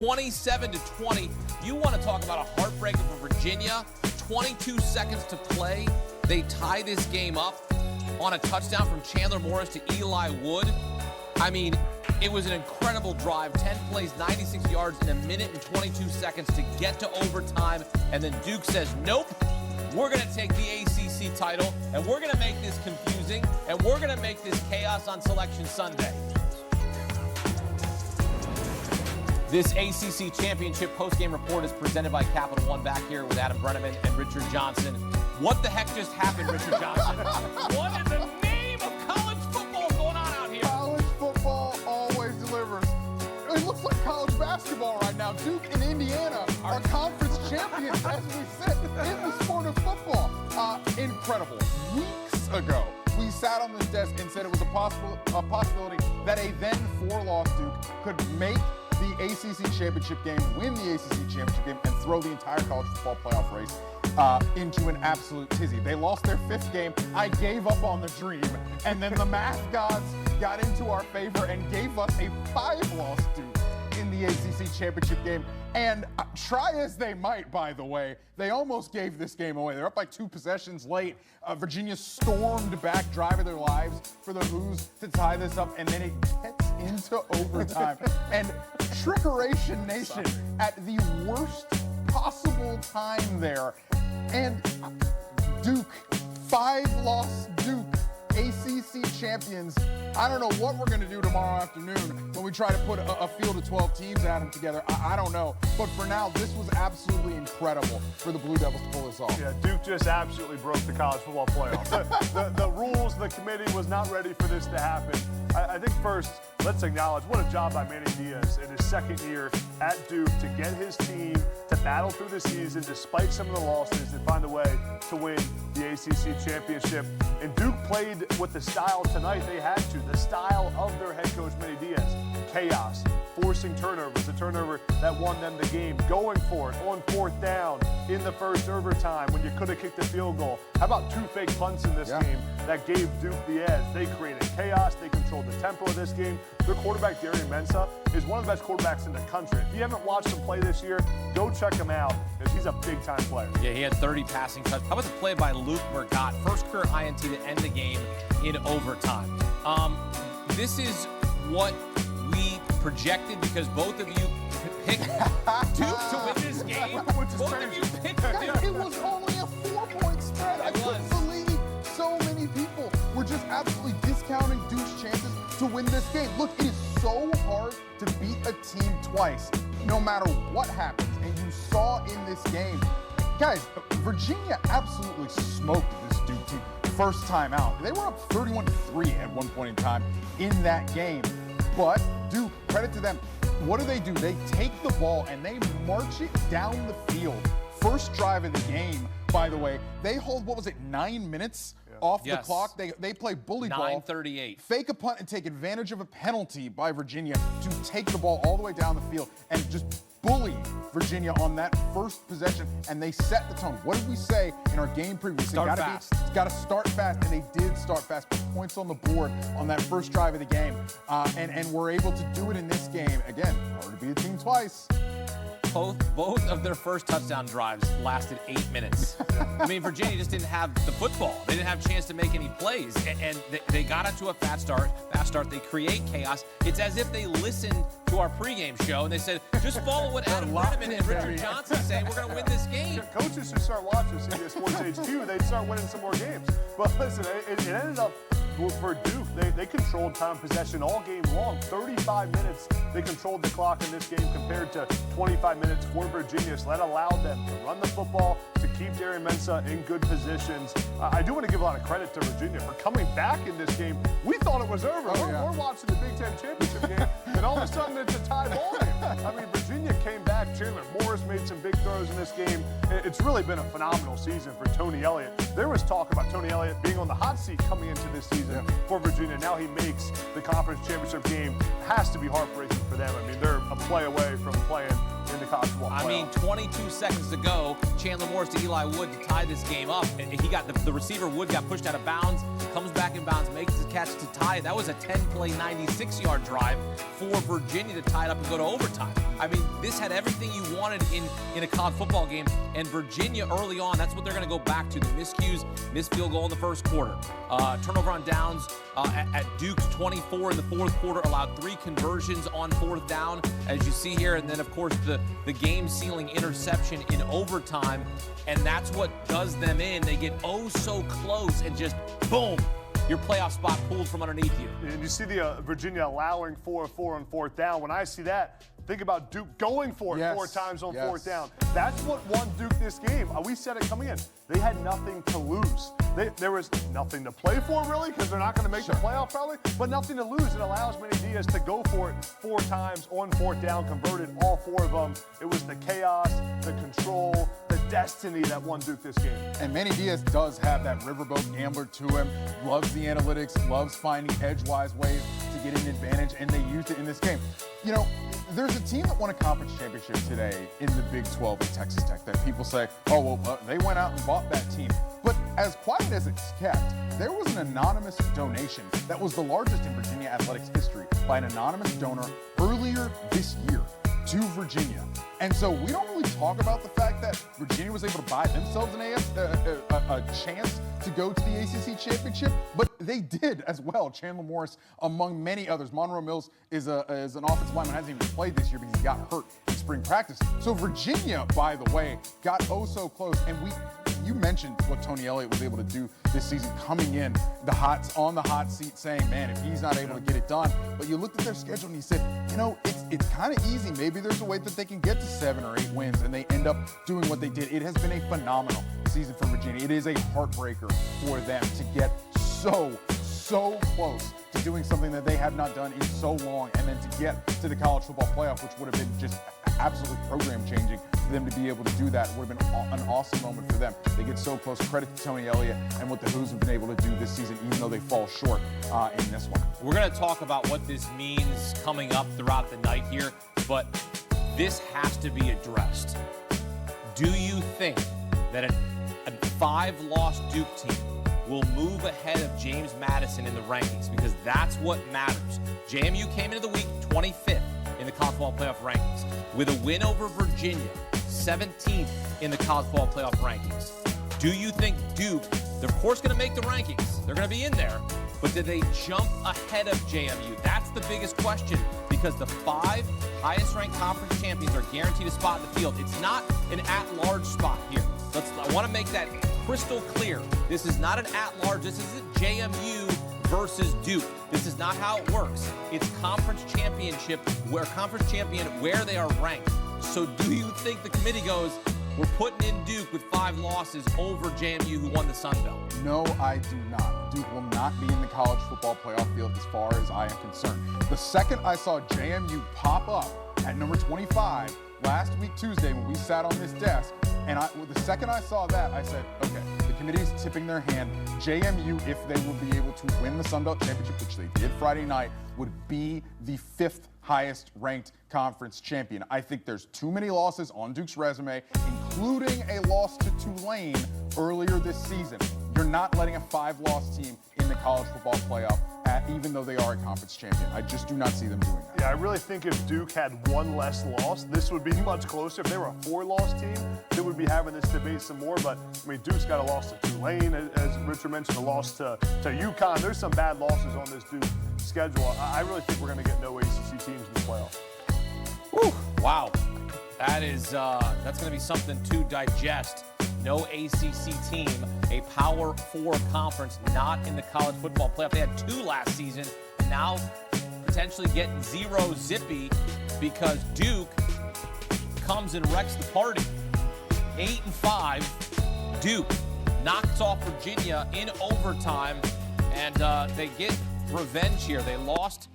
27-20. You want to talk about a heartbreaker for Virginia? 22 seconds to play. They tie this game up on a touchdown from Chandler Morris to Eli Wood. I mean, it was an incredible drive. 10 plays, 96 yards in a minute and 22 seconds to get to overtime. And then Duke says, nope, we're going to take the ACC title, and we're going to make this confusing, and we're going to make this chaos on Selection Sunday. This ACC Championship postgame report is presented by Capital One, back here with Adam Brenneman and Richard Johnson. What the heck just happened, Richard Johnson? What in the name of college football going on out here? College football always delivers. It looks like college basketball right now. Duke and Indiana are conference champions as we sit in the sport of football. Incredible. Weeks ago, we sat on this desk and said it was a possibility that a then 4-loss Duke could make the ACC championship game, win the ACC championship game, and throw the entire college football playoff race into an absolute tizzy. They lost their 5th game. I gave up on the dream, and then the math gods got into our favor and gave us a 5-loss Duke in the ACC championship game. And try as they might, by the way, they almost gave this game away. They're up by 2 possessions late. Virginia stormed back, driving their lives for the Hoos to tie this up, and then it gets into overtime. And Trickeration Nation at the worst possible time there. And Duke, 5-loss Duke, ACC champions. I don't know what we're going to do tomorrow afternoon when we try to put a field of 12 teams at them together. I don't know. But for now, this was absolutely incredible for the Blue Devils to pull this off. Yeah, Duke just absolutely broke the college football playoff. the rules, the committee was not ready for this to happen. I think first, let's acknowledge what a job by Manny Diaz in his 2nd year at Duke to get his team to battle through the season despite some of the losses and find a way to win the ACC championship. And Duke played with the style tonight they had to, the style of their head coach, Manny Diaz. Chaos, forcing turnovers, the turnover that won them the game, going for it on 4th down in the first overtime when you could have kicked the field goal. How about 2 fake punts in this game that gave Duke the edge? They created chaos. They controlled the tempo of this game. Their quarterback, Darian Mensah, is one of the best quarterbacks in the country. If you haven't watched him play this year, go check him out, because he's a big-time player. Yeah, he had 30 passing touchdowns. How about the play by Luke Burgott? First career INT to end the game in overtime. This is what we projected, because both of you picked Duke to win this game. Both of you picked Duke. It was only a 4-point spread. I couldn't believe so many people were just absolutely discounting Duke's chances to win this game. Look, it is so hard to beat a team twice, no matter what happens. And you saw in this game, guys, Virginia absolutely smoked this Duke team first time out. They were up 31-3 at one point in time in that game. But Duke, credit to them, what do? They take the ball and they march it down the field. First drive of the game, by the way, they hold, 9 minutes off the clock? They play bully ball. 9:38. Fake a punt and take advantage of a penalty by Virginia to take the ball all the way down the field and just bully Virginia on that first possession, and they set the tone. What did we say in our game preview? It's got to start fast, and they did start fast. Put points on the board on that first drive of the game, and we're able to do it in this game. Again, hard to beat a team twice. Both of their first touchdown drives lasted 8 minutes. I mean, Virginia just didn't have the football. They didn't have a chance to make any plays, and they got into a fast start. They create chaos. It's as if they listened to our pregame show and they said, just follow what Adam Brenneman and Richard Johnson say. We're going to win this game. Coaches should start watching CBS Sports HQ. They'd start winning some more games. But listen, it ended up for Duke. They controlled time of possession all game long. 35 minutes they controlled the clock in this game compared to 25 minutes for Virginia. So that allowed them to run the football, to keep Darian Mensah in good positions. I do want to give a lot of credit to Virginia for coming back in this game. We thought it was over. We're watching the Big Ten championship game, and all of a sudden it's a tie ball game. I mean, Virginia came back. Chandler Morris made some big throws in this game. It's really been a phenomenal season for Tony Elliott. There was talk about Tony Elliott being on the hot seat coming into this season for Virginia. Now he makes the conference championship game. Has to be heartbreaking for them. I mean, they're a play away from playing in the college football. I mean, 22 seconds to go. Chandler Morris to Eli Wood to tie this game up. He got the receiver Wood got pushed out of bounds, comes back in bounds, makes the catch to tie it. That was a 10-play, 96-yard drive for Virginia to tie it up and go to overtime. I mean, this had everything you wanted in a college football game. And Virginia early on, that's what they're going to go back to. The miscues, missed field goal in the first quarter. Turnover on downs at Duke's 24 in the fourth quarter, allowed 3 conversions on fourth down, as you see here. And then, of course, the game-sealing interception in overtime. And that's what does them in. They get oh so close and just boom, your playoff spot pulled from underneath you. And you see the Virginia allowing 4-4 on fourth down. When I see that, think about Duke going for it 4 times on fourth down. That's what won Duke this game. We said it coming in. They had nothing to lose. There was nothing to play for, really, because they're not going to make the playoff probably, but nothing to lose. It allows Manny Diaz to go for it 4 times on fourth down, converted all 4 of them. It was the chaos, the control, the destiny that won Duke this game. And Manny Diaz does have that riverboat gambler to him, loves the analytics, loves finding edgewise ways to get an advantage, and they used it in this game. You know, there's a team that won a conference championship today in the Big 12 in Texas Tech that people say, oh, well, they went out and bought that team. But as quiet as it's kept, there was an anonymous donation that was the largest in Virginia athletics history by an anonymous donor earlier this year to Virginia. And so we don't really talk about the fact that Virginia was able to buy themselves a chance to go to the ACC championship, but they did as well. Chandler Morris, among many others. Monroe Mills is an offensive lineman, hasn't even played this year because he got hurt in spring practice. So Virginia, by the way, got oh so close. And you mentioned what Tony Elliott was able to do this season, coming in on the hot seat, saying, man, if he's not able to get it done. But you looked at their schedule and you said, you know, it's kind of easy. Maybe there's a way that they can get to 7 or 8 wins, and they end up doing what they did. It has been a phenomenal season for Virginia. It is a heartbreaker for them to get so close to doing something that they have not done in so long, and then to get to the college football playoff, which would have been just absolutely program changing for them to be able to do that. It would have been an awesome moment for them. They get so close. Credit to Tony Elliott and what the Hoos have been able to do this season, even though they fall short in this one. We're going to talk about what this means coming up throughout the night here, but this has to be addressed. Do you think that a 5-loss Duke team will move ahead of James Madison in the rankings? Because that's what matters. JMU came into the week 25th in the college football playoff rankings with a win over Virginia, 17th in the college football playoff rankings. Do you think Duke, they're of course going to make the rankings, they're going to be in there, but did they jump ahead of JMU? That's the biggest question, because the 5 highest ranked conference champions are guaranteed a spot in the field. It's not an at-large spot here. I want to make that crystal clear. This is not an at-large. This isn't JMU versus Duke. This is not how it works. It's conference championship, where conference champion where they are ranked. So do you think the committee goes, we're putting in Duke with 5 losses over JMU, who won the Sun Belt? No, I do not. Duke will not be in the college football playoff field as far as I am concerned. The second I saw JMU pop up at number 25 last week Tuesday when we sat on this desk, and the second I saw that, I said, okay, the committee is tipping their hand. JMU, if they will be able to win the Sun Belt Championship, which they did Friday night, would be the 5th highest ranked conference champion. I think there's too many losses on Duke's resume, including a loss to Tulane earlier this season. You're not letting a 5-loss team in the college football playoff, even though they are a conference champion. I just do not see them doing that. Yeah, I really think if Duke had 1 less loss, this would be much closer. If they were a 4-loss team, they would be having this debate some more. But, I mean, Duke's got a loss to Tulane, as Richard mentioned, a loss to UConn. There's some bad losses on this Duke schedule. I really think we're going to get no ACC teams in the playoff. Whew, wow. That's going to be something to digest. No ACC team, a Power 4 conference, not in the college football playoff. They had 2 last season, now potentially getting 0 zippy because Duke comes and wrecks the party. 8-5, Duke knocks off Virginia in overtime, and they get revenge here. They lost